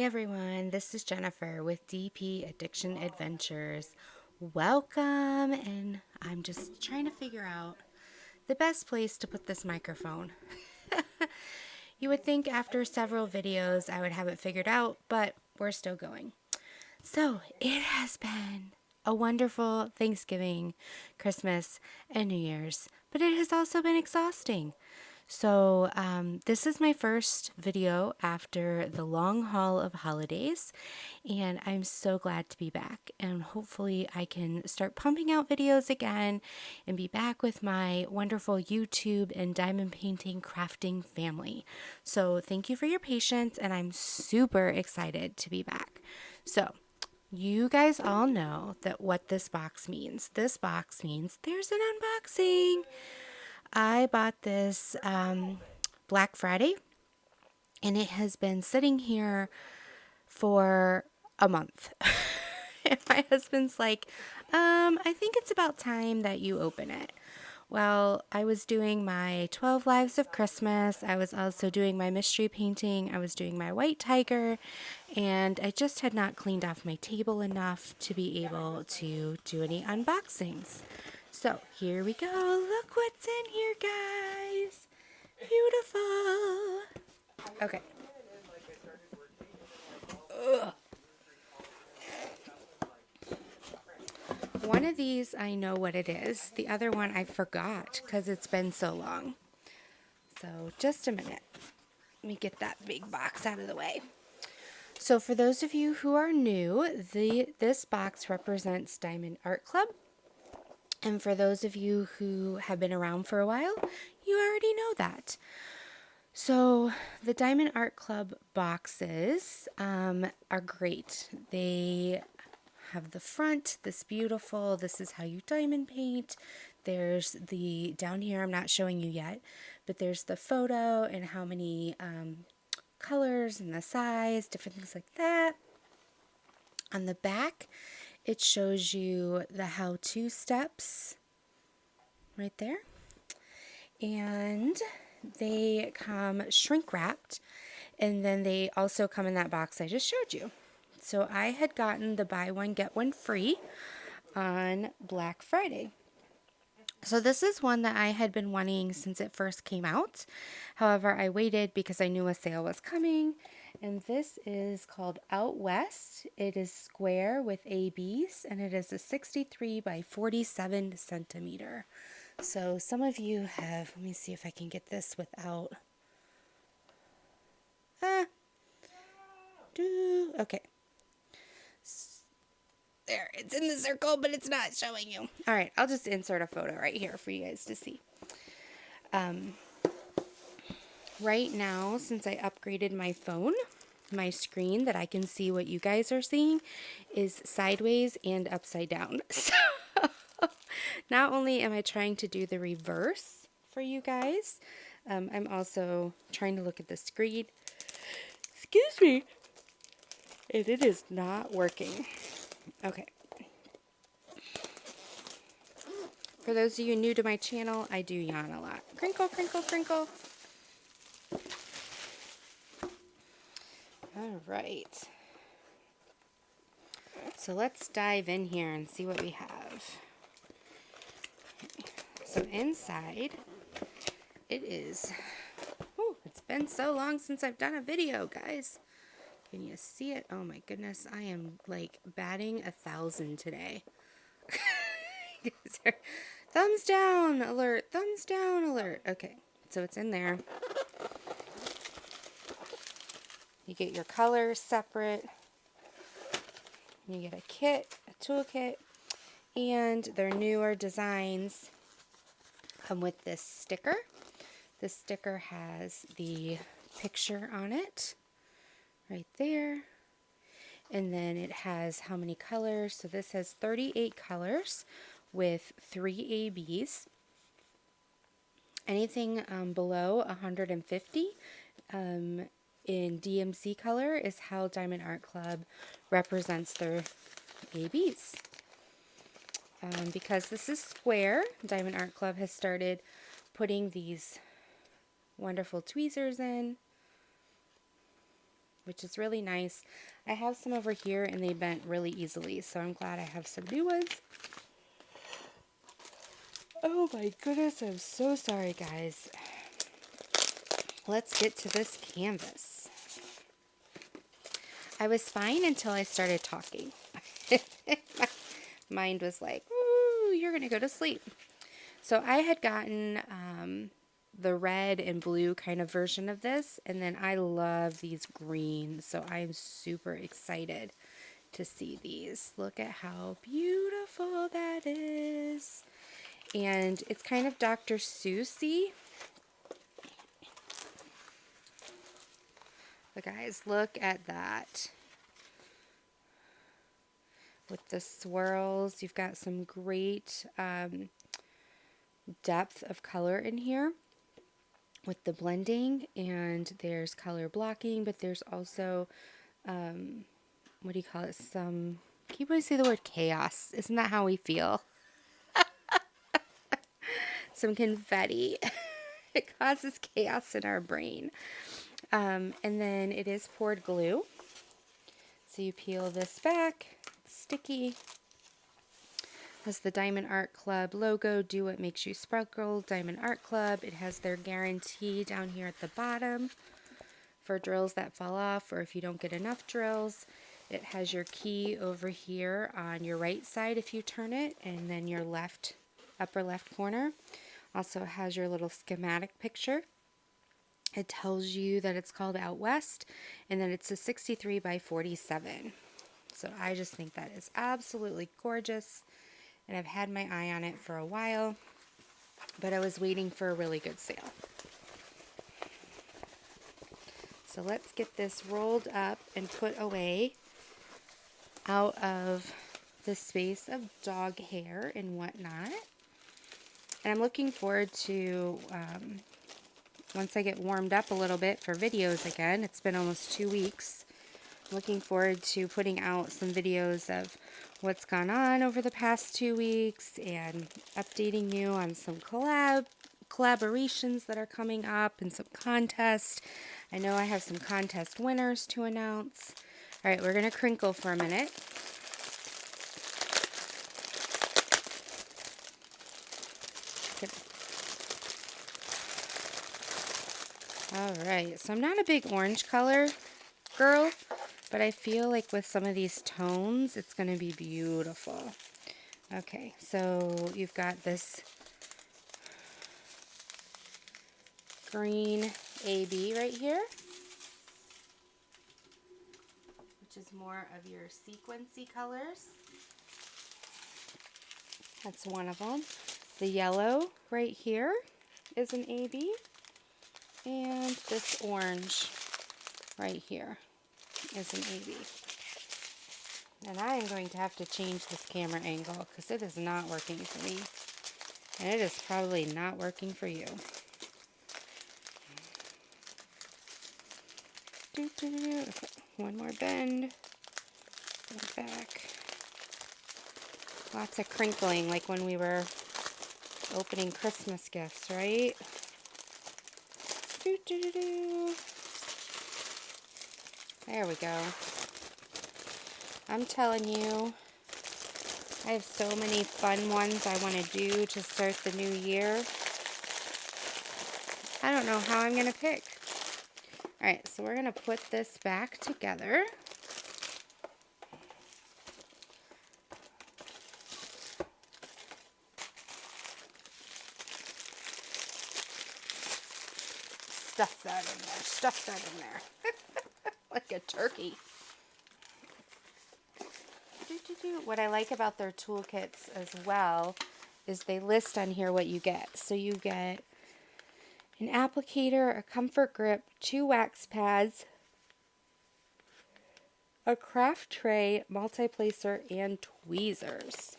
Hey everyone, this is Jennifer with DP Addiction Adventures. Welcome, and I'm just trying to figure out the best place to put this microphone. You would think after several videos I would have it figured out, but we're still going. So, it has been a wonderful Thanksgiving, Christmas, and New Year's, but it has also been exhausting. So, this is my first video after the long haul of holidays, and I'm so glad to be back. And hopefully, I can start pumping out videos again and be back with my wonderful YouTube and diamond painting crafting family. So, thank you for your patience, and I'm super excited to be back. So, you guys all know that what this box means. This box means there's an unboxing. I bought this Black Friday, and it has been sitting here for a month. And my husband's like, I think it's about time that you open it. Well, I was doing my 12 Lives of Christmas. I was also doing my mystery painting. I was doing my white tiger. And I just had not cleaned off my table enough to be able to do any unboxings. So here we go. Look what's in here, guys. Beautiful. Okay. Ugh. One of these, I know what it is. The other one, I forgot because it's been so long. So just a minute. Let me get that big box out of the way. So for those of you who are new, this box represents Diamond Art Club. And for those of you who have been around for a while, you already know that. So the Diamond Art Club boxes are great. They have the front, this is how you diamond paint. There's the, down here, I'm not showing you yet, but there's the photo and how many colors and the size, different things like that. On the back, it shows you the how-to steps right there. And they come shrink wrapped, and then they also come in that box I just showed you. So I had gotten the buy one get one free on Black Friday. So this is one that I had been wanting since it first came out. However, I waited because I knew a sale was coming. And this is called Out West. It is square with ABs, and it is a 63 by 47 centimeter. So some of you have, let me see if I can get this without, okay. There, it's in the circle, but it's not showing you. All right, I'll just insert a photo right here for you guys to see. Right now, since I upgraded my phone, my screen that I can see what you guys are seeing is sideways and upside down. So not only am I trying to do the reverse for you guys, I'm also trying to look at the screen. Excuse me. And it is not working. Okay. For those of you new to my channel, I do yawn a lot. Crinkle, crinkle, crinkle. All right. So let's dive in here and see what we have. So inside, it is, it's been so long since I've done a video, guys. Can you see it? Oh my goodness, I am like batting 1,000 today. Thumbs down alert, thumbs down alert. Okay, so it's in there. You get your colors separate. You get a kit, a toolkit, and their newer designs come with this sticker. This sticker has the picture on it right there. And then it has how many colors. So this has 38 colors with 3 ABs. Anything below 150 in DMC color is how Diamond Art Club represents their ABs. Because this is square, Diamond Art Club has started putting these wonderful tweezers in. which is really nice. I have some over here and they bent really easily, so I'm glad I have some new ones. Oh my goodness, I'm so sorry, guys. Let's get to this canvas. I was fine until I started talking. My mind was like, ooh, you're going to go to sleep. So I had gotten the red and blue kind of version of this, and then I love these greens, so I'm super excited to see these. Look at how beautiful that is. And it's kind of Dr. Seuss-y. But guys, look at that. With the swirls, you've got some great depth of color in here with the blending, and there's color blocking, but there's also, what do you call it? Keep wanting to say the word chaos. Isn't that how we feel? Some confetti. It causes chaos in our brain. And then it is poured glue. So you peel this back, it's sticky. Has the Diamond Art Club logo, do what makes you sparkle, Diamond Art Club. It has their guarantee down here at the bottom for drills that fall off or if you don't get enough drills. It has your key over here on your right side if you turn it, and then your left, upper left corner. Also has your little schematic picture. It tells you that it's called Out West and that it's a 63 by 47. So I just think that is absolutely gorgeous. And I've had my eye on it for a while, but I was waiting for a really good sale. So let's get this rolled up and put away out of the space of dog hair and whatnot. And I'm looking forward to, once I get warmed up a little bit for videos again, it's been almost 2 weeks, looking forward to putting out some videos of what's gone on over the past 2 weeks and updating you on some collaborations that are coming up and some contests. I know I have some contest winners to announce. All right, we're going to crinkle for a minute. All right, so I'm not a big orange color girl, but I feel like with some of these tones, it's going to be beautiful. Okay, so you've got this green AB right here, which is more of your sequency colors. That's one of them. The yellow right here is an AB, and this orange right here is an AB. And I am going to have to change this camera angle because it is not working for me. And it is probably not working for you. Okay, one more bend. Go back. Lots of crinkling like when we were opening Christmas gifts, right? There we go. I'm telling you, I have so many fun ones I want to do to start the new year. I don't know how I'm going to pick. Alright, so we're going to put this back together. Stuff that in there. Stuff that in there. Like a turkey. What I like about their toolkits as well is they list on here what you get. So you get an applicator, a comfort grip, 2 wax pads, a craft tray, multi-placer, and tweezers.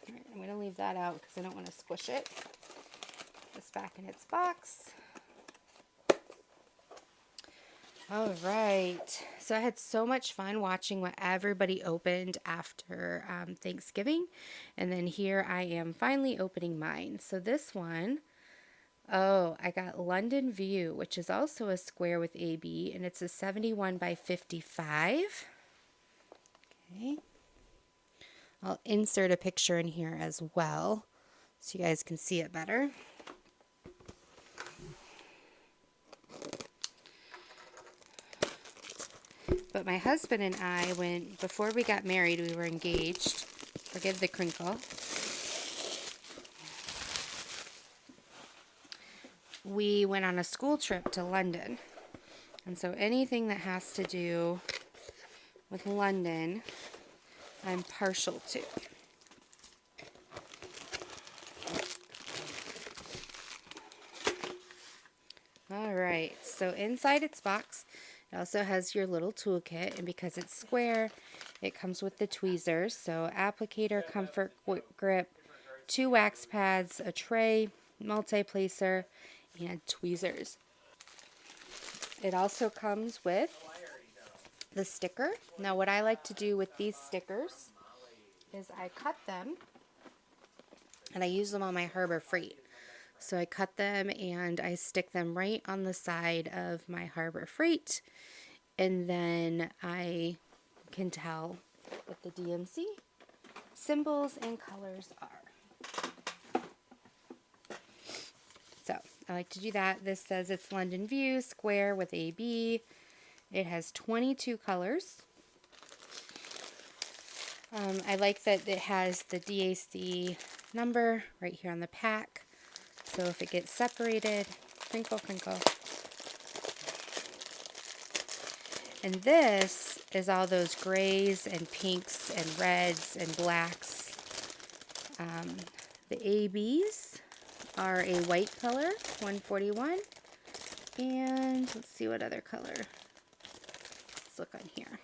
All right, I'm going to leave that out because I don't want to squish it. Put this back in its box. All right, so I had so much fun watching what everybody opened after Thanksgiving, and then here I am finally opening mine. So this one Oh, I got London View, which is also a square with AB, and it's a 71 by 55. Okay. I'll insert a picture in here as well so you guys can see it better. But my husband and I, before we got married, we were engaged. Forgive the crinkle. We went on a school trip to London. And so anything that has to do with London, I'm partial to. All right, so inside its box, it also has your little toolkit, and because it's square, it comes with the tweezers. So applicator, comfort grip, 2 wax pads, a tray, multi-placer, and tweezers. It also comes with the sticker. Now what I like to do with these stickers is I cut them and I use them on my Harbor Freight. So I cut them and I stick them right on the side of my Harbor Freight, and then I can tell what the DMC symbols and colors are. So I like to do that. This says it's London View, square with AB. It has 22 colors. I like that it has the DAC number right here on the pack. So if it gets separated, crinkle, crinkle. And this is all those grays and pinks and reds and blacks. The ABs are a white color, 141. And let's see what other color. Let's look on here.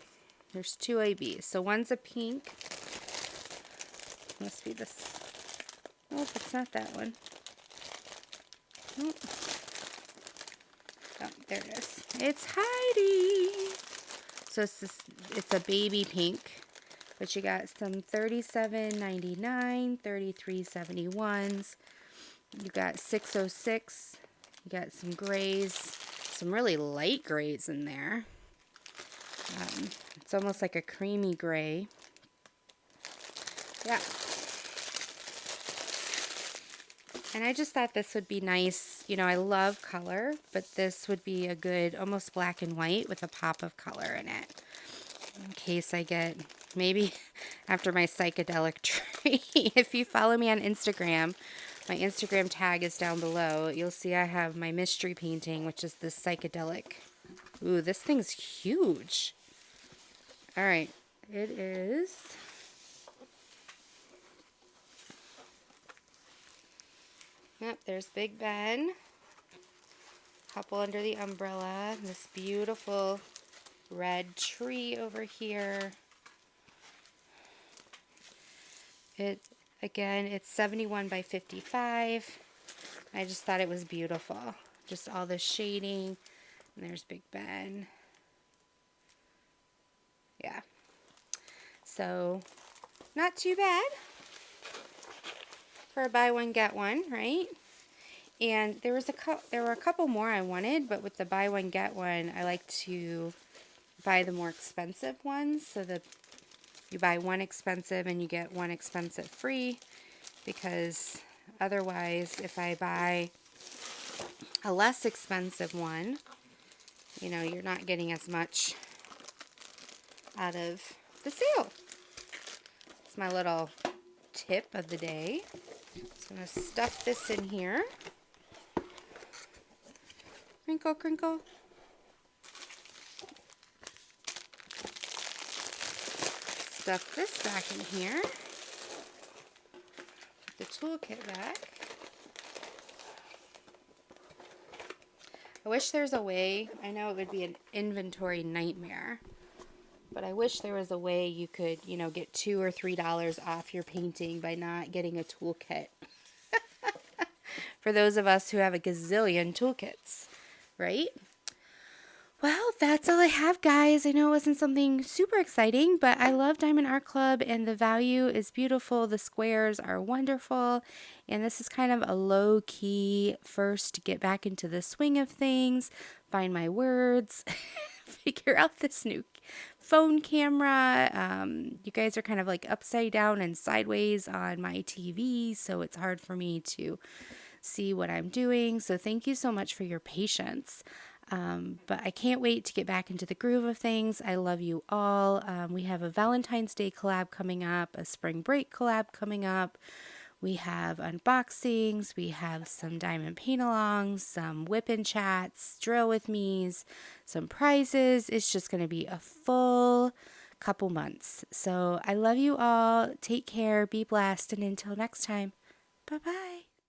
There's 2 ABs. So one's a pink. Must be this. Nope, it's not that one. Nope. Oh, there it is. It's Heidi. So it's a baby pink, but you got some 37.99, 33.71s. You got 606. You got some grays, some really light grays in there. It's almost like a creamy gray. Yeah. And I just thought this would be nice. You know, I love color, but this would be a good, almost black and white with a pop of color in it. In case I get, maybe after my psychedelic tree. If you follow me on Instagram, my Instagram tag is down below. You'll see I have my mystery painting, which is this psychedelic. Ooh, this thing's huge. All right, it is. Yep, there's Big Ben. Couple under the umbrella. This beautiful red tree over here. Again, it's 71 by 55. I just thought it was beautiful. Just all the shading. And there's Big Ben. Yeah. So, not too bad for a buy one get one, right? And there were a couple more I wanted, but with the buy one get one, I like to buy the more expensive ones, so that you buy one expensive and you get one expensive free, because otherwise if I buy a less expensive one, you know, you're not getting as much out of the sale. It's my little tip of the day. So I'm going to stuff this in here. Crinkle, crinkle. Stuff this back in here. Put the toolkit back. I wish there's a way, I know it would be an inventory nightmare, but I wish there was a way you could, you know, get $2 or $3 off your painting by not getting a toolkit. For those of us who have a gazillion toolkits, right? Well, that's all I have, guys. I know it wasn't something super exciting, but I love Diamond Art Club and the value is beautiful. The squares are wonderful. And this is kind of a low key first to get back into the swing of things, find my words, figure out this new phone camera. You guys are kind of like upside down and sideways on my TV, so it's hard for me to see what I'm doing. So thank you so much for your patience. But I can't wait to get back into the groove of things. I love you all. We have a Valentine's Day collab coming up, a spring break collab coming up. We have unboxings, we have some diamond paint alongs, some whip and chats, drill with me's, some prizes. It's just going to be a full couple months. So I love you all. Take care, be blessed, and until next time, bye bye.